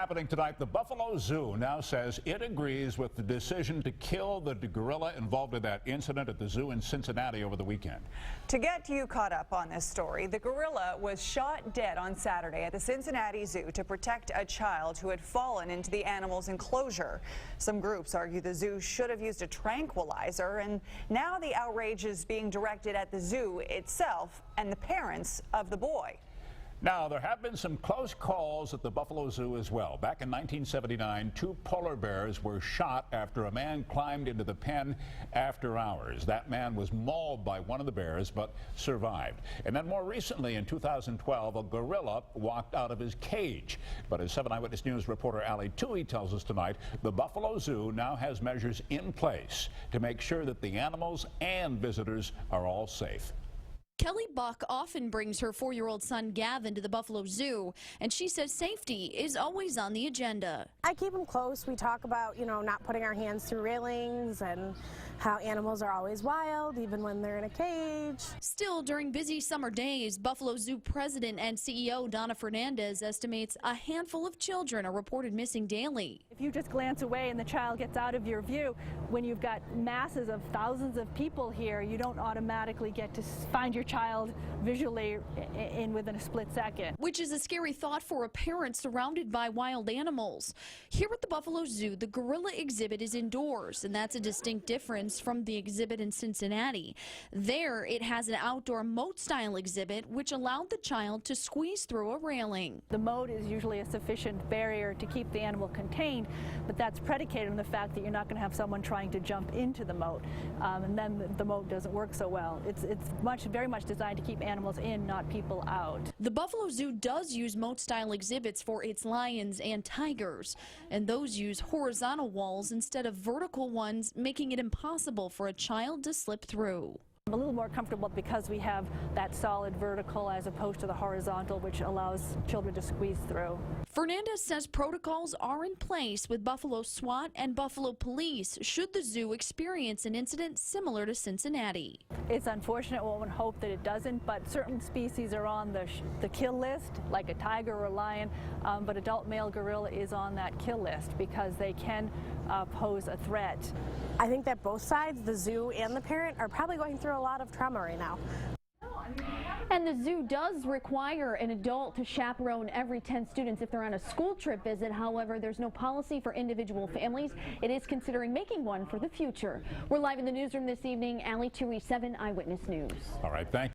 happening tonight. The Buffalo Zoo now says it agrees with the decision to kill the gorilla involved in that incident at the zoo in Cincinnati over the weekend. To get you caught up on this story, the gorilla was shot dead on Saturday at the Cincinnati Zoo to protect a child who had fallen into the animal's enclosure. Some groups argue the zoo should have used a tranquilizer, and now the outrage is being directed at the zoo itself and the parents of the boy. Now, there have been some close calls at the Buffalo Zoo as well. Back in 1979, 2 polar bears were shot after a man climbed into the pen after hours. That man was mauled by one of the bears but survived. And then more recently, in 2012, a gorilla walked out of his cage. But as 7 Eyewitness News reporter Ali Tui tells us tonight, the Buffalo Zoo now has measures in place to make sure that the animals and visitors are all safe. Kelly Buck often brings her 4-year-old son Gavin to the Buffalo Zoo, and she says safety is always on the agenda. I keep him close. We talk about, not putting our hands through railings and how animals are always wild, even when they're in a cage. Still, during busy summer days, Buffalo Zoo President and CEO Donna Fernandez estimates a handful of children are reported missing daily. If you just glance away and the child gets out of your view, when you've got masses of thousands of people here, you don't automatically get to find your child visually within a split second. Which is a scary thought for a parent surrounded by wild animals. Here at the Buffalo Zoo, the gorilla exhibit is indoors, and that's a distinct difference from the exhibit in Cincinnati. There, it has an outdoor moat-style exhibit, which allowed the child to squeeze through a railing. The moat is usually a sufficient barrier to keep the animal contained, but that's predicated on the fact that you're not going to have someone trying to jump into the moat, and then the moat doesn't work so well. It's very much designed to keep animals in, not people out. The Buffalo Zoo does use moat-style exhibits for its lions and tigers, and those use horizontal walls instead of vertical ones, making it impossible for a child to slip through. I'm a little more comfortable because we have that solid vertical as opposed to the horizontal, which allows children to squeeze through. Fernandez says protocols are in place with Buffalo SWAT and Buffalo Police should the zoo experience an incident similar to Cincinnati. It's unfortunate, one would hope that it doesn't, but certain species are on the kill list, like a tiger or a lion, but adult male gorilla is on that kill list because they can pose a threat. I think that both sides, the zoo and the parent, are probably going through a lot of trauma right now. And the zoo does require an adult to chaperone every 10 students if they're on a school trip visit. However, there's no policy for individual families. It is considering making one for the future. We're live in the newsroom this evening. Ali Tui, 7 Eyewitness News. All right, thank you.